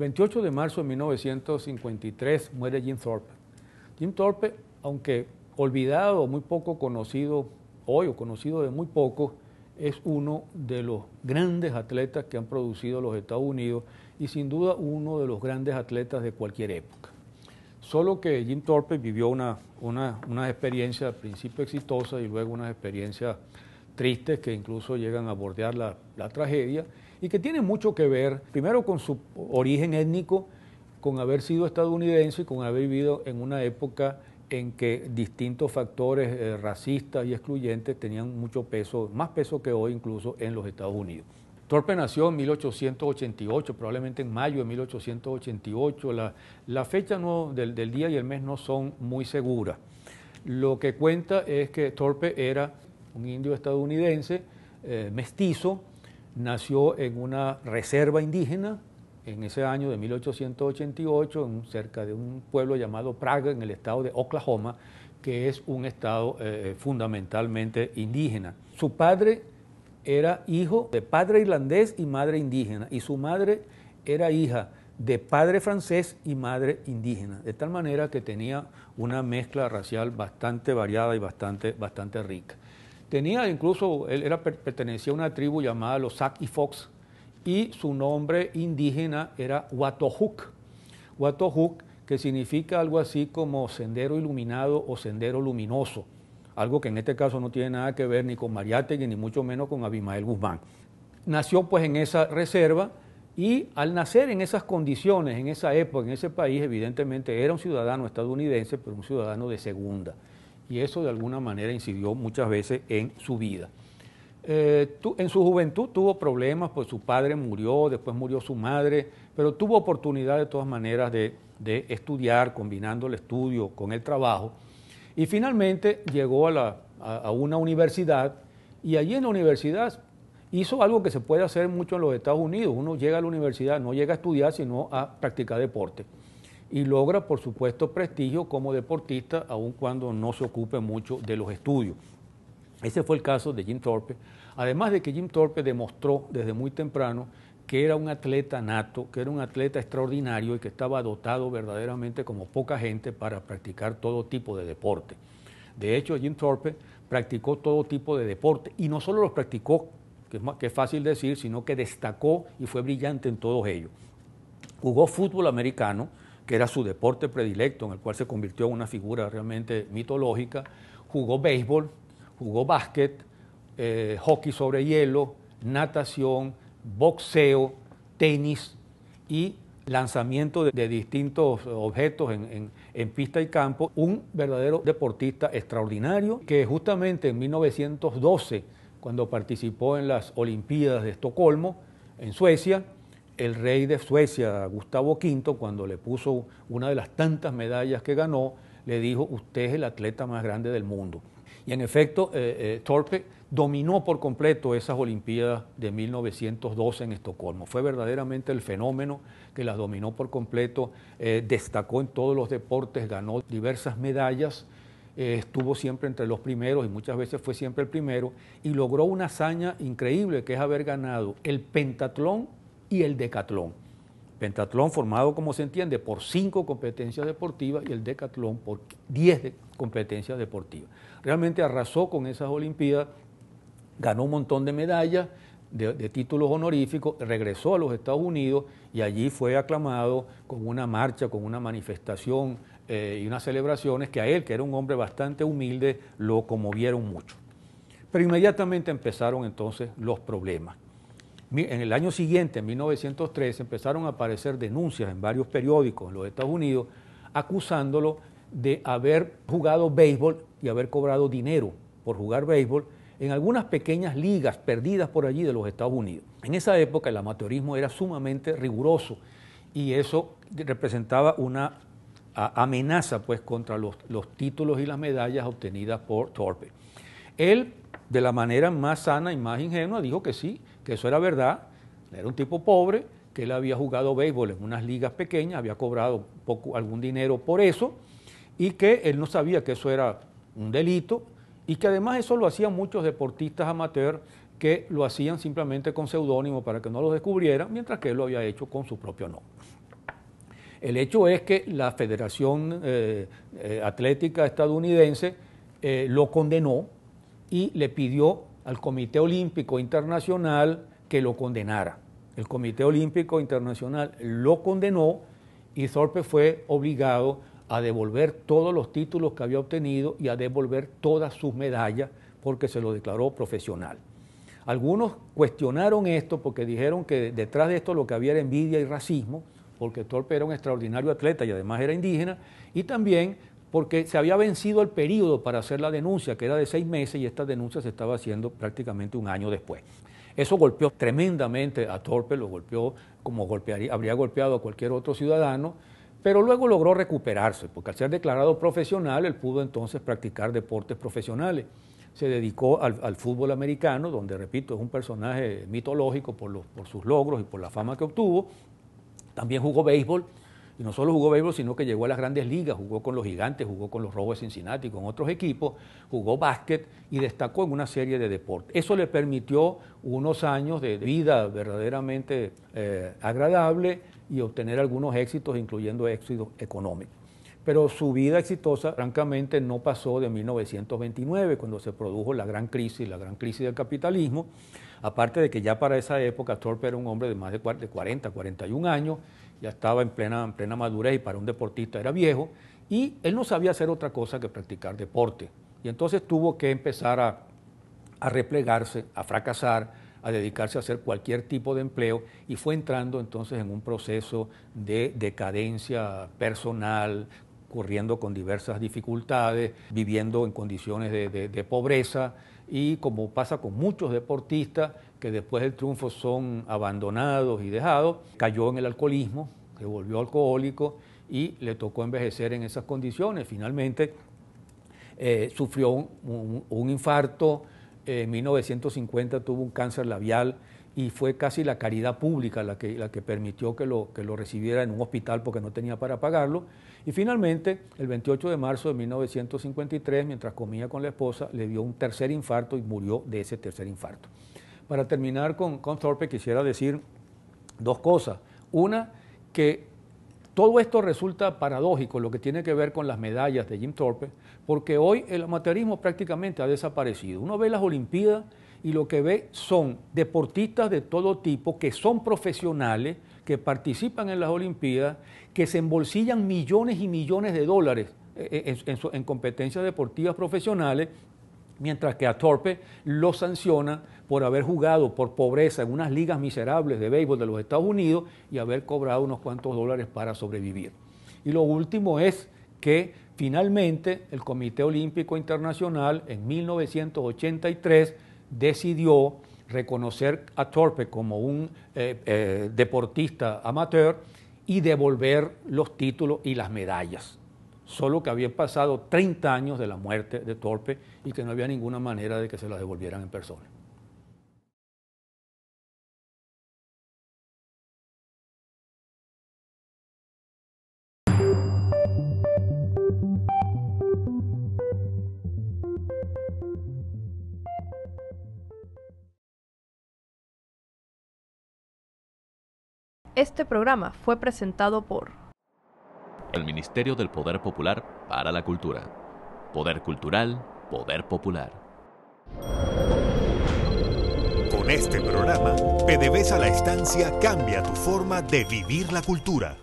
28 de marzo de 1953 muere Jim Thorpe. Jim Thorpe, aunque olvidado, muy poco conocido hoy o conocido de muy poco, es uno de los grandes atletas que han producido los Estados Unidos y sin duda uno de los grandes atletas de cualquier época. Solo que Jim Thorpe vivió una experiencia al principio exitosa y luego unas experiencias tristes que incluso llegan a bordear la tragedia y que tienen mucho que ver, primero con su origen étnico, con haber sido estadounidense y con haber vivido en una época en que distintos factores racistas y excluyentes tenían mucho peso, más peso que hoy incluso en los Estados Unidos. Thorpe nació en 1888, probablemente en mayo de 1888. La fecha del día y el mes no son muy seguras. Lo que cuenta es que Thorpe era un indio estadounidense, mestizo, nació en una reserva indígena en ese año de 1888, cerca de un pueblo llamado Praga, en el estado de Oklahoma, que es un estado fundamentalmente indígena. Su padre era hijo de padre irlandés y madre indígena, y su madre era hija de padre francés y madre indígena, de tal manera que tenía una mezcla racial bastante variada y bastante rica. Tenía incluso, pertenecía a una tribu llamada los Sac y Fox, y su nombre indígena era Watohuk. Watohuk, que significa algo así como sendero iluminado o sendero luminoso, algo que en este caso no tiene nada que ver ni con Mariátegui, ni mucho menos con Abimael Guzmán. Nació pues en esa reserva y al nacer en esas condiciones, en esa época, en ese país, evidentemente era un ciudadano estadounidense, pero un ciudadano de segunda. Y eso de alguna manera incidió muchas veces en su vida. En su juventud tuvo problemas, pues su padre murió, después murió su madre, pero tuvo oportunidad de todas maneras de estudiar, combinando el estudio con el trabajo. Y finalmente llegó a una universidad y allí en la universidad hizo algo que se puede hacer mucho en los Estados Unidos. Uno llega a la universidad, no llega a estudiar, sino a practicar deporte. Y logra, por supuesto, prestigio como deportista, aun cuando no se ocupe mucho de los estudios. Ese fue el caso de Jim Thorpe. Además de que Jim Thorpe demostró desde muy temprano que era un atleta nato, que era un atleta extraordinario y que estaba dotado verdaderamente como poca gente para practicar todo tipo de deporte. De hecho, Jim Thorpe practicó todo tipo de deporte y no solo los practicó, que es fácil decir, sino que destacó y fue brillante en todos ellos. Jugó fútbol americano, que era su deporte predilecto, en el cual se convirtió en una figura realmente mitológica. Jugó béisbol, jugó básquet, hockey sobre hielo, natación, boxeo, tenis y lanzamiento de distintos objetos en pista y campo. Un verdadero deportista extraordinario que justamente en 1912, cuando participó en las Olimpiadas de Estocolmo, en Suecia, el rey de Suecia, Gustavo V, cuando le puso una de las tantas medallas que ganó, le dijo: usted es el atleta más grande del mundo. Y en efecto, Thorpe dominó por completo esas Olimpiadas de 1912 en Estocolmo. Fue verdaderamente el fenómeno que las dominó por completo, destacó en todos los deportes, ganó diversas medallas, estuvo siempre entre los primeros y muchas veces fue siempre el primero, y logró una hazaña increíble, que es haber ganado el pentatlón y el decatlón. Pentatlón formado, como se entiende, por 5 competencias deportivas y el decatlón por 10 competencias deportivas. Realmente arrasó con esas Olimpiadas, ganó un montón de medallas, de títulos honoríficos, regresó a los Estados Unidos y allí fue aclamado con una marcha, con una manifestación y unas celebraciones que a él, que era un hombre bastante humilde, lo conmovieron mucho. Pero inmediatamente empezaron entonces los problemas. En el año siguiente, en 1913, empezaron a aparecer denuncias en varios periódicos en los Estados Unidos acusándolo de haber jugado béisbol y haber cobrado dinero por jugar béisbol en algunas pequeñas ligas perdidas por allí de los Estados Unidos. En esa época el amateurismo era sumamente riguroso y eso representaba una amenaza pues contra los títulos y las medallas obtenidas por Thorpe. Él, de la manera más sana y más ingenua, dijo que sí, que eso era verdad. Era un tipo pobre, que él había jugado béisbol en unas ligas pequeñas, había cobrado algún dinero por eso, y que él no sabía que eso era un delito, y que además eso lo hacían muchos deportistas amateurs que lo hacían simplemente con seudónimo para que no lo descubrieran, mientras que él lo había hecho con su propio nombre. El hecho es que la Federación Atlética Estadounidense lo condenó y le pidió al Comité Olímpico Internacional que lo condenara. El Comité Olímpico Internacional lo condenó y Thorpe fue obligado a devolver todos los títulos que había obtenido y a devolver todas sus medallas porque se lo declaró profesional. Algunos cuestionaron esto porque dijeron que detrás de esto lo que había era envidia y racismo, porque Thorpe era un extraordinario atleta y además era indígena, y también porque se había vencido el periodo para hacer la denuncia, que era de 6 meses, y esta denuncia se estaba haciendo prácticamente un año después. Eso golpeó tremendamente a Thorpe, lo golpeó como habría golpeado a cualquier otro ciudadano, pero luego logró recuperarse, porque al ser declarado profesional, él pudo entonces practicar deportes profesionales. Se dedicó al fútbol americano, donde, repito, es un personaje mitológico por sus logros y por la fama que obtuvo. También jugó béisbol, y no solo jugó béisbol, sino que llegó a las grandes ligas, jugó con los Gigantes, jugó con los Rojos de Cincinnati, con otros equipos, jugó básquet y destacó en una serie de deportes. Eso le permitió unos años de vida verdaderamente agradable y obtener algunos éxitos, incluyendo éxitos económicos. Pero su vida exitosa, francamente, no pasó de 1929, cuando se produjo la gran crisis del capitalismo, aparte de que ya para esa época Thorpe era un hombre de más de 40, 41 años, ya estaba en plena madurez y para un deportista era viejo, y él no sabía hacer otra cosa que practicar deporte. Y entonces tuvo que empezar a replegarse, a fracasar, a dedicarse a hacer cualquier tipo de empleo, y fue entrando entonces en un proceso de decadencia personal, corriendo con diversas dificultades, viviendo en condiciones de pobreza, y como pasa con muchos deportistas que después del triunfo son abandonados y dejados, cayó en el alcoholismo, se volvió alcohólico y le tocó envejecer en esas condiciones. Finalmente sufrió un infarto, en 1950 tuvo un cáncer labial y fue casi la caridad pública la que permitió que lo recibiera en un hospital porque no tenía para pagarlo. Y finalmente, el 28 de marzo de 1953, mientras comía con la esposa, le dio un tercer infarto y murió de ese tercer infarto. Para terminar con Thorpe, quisiera decir dos cosas. Una, que todo esto resulta paradójico, lo que tiene que ver con las medallas de Jim Thorpe, porque hoy el amateurismo prácticamente ha desaparecido. Uno ve las Olimpiadas y lo que ve son deportistas de todo tipo que son profesionales, que participan en las Olimpiadas, que se embolsillan millones y millones de dólares en competencias deportivas profesionales, mientras que a Thorpe lo sanciona por haber jugado por pobreza en unas ligas miserables de béisbol de los Estados Unidos y haber cobrado unos cuantos dólares para sobrevivir. Y lo último es que finalmente el Comité Olímpico Internacional en 1983 decidió reconocer a Thorpe como un deportista amateur y devolver los títulos y las medallas. Solo que habían pasado 30 años de la muerte de Thorpe y que no había ninguna manera de que se las devolvieran en persona. Este programa fue presentado por el Ministerio del Poder Popular para la Cultura. Poder cultural, poder popular. Con este programa, PDVSA La Estancia cambia tu forma de vivir la cultura.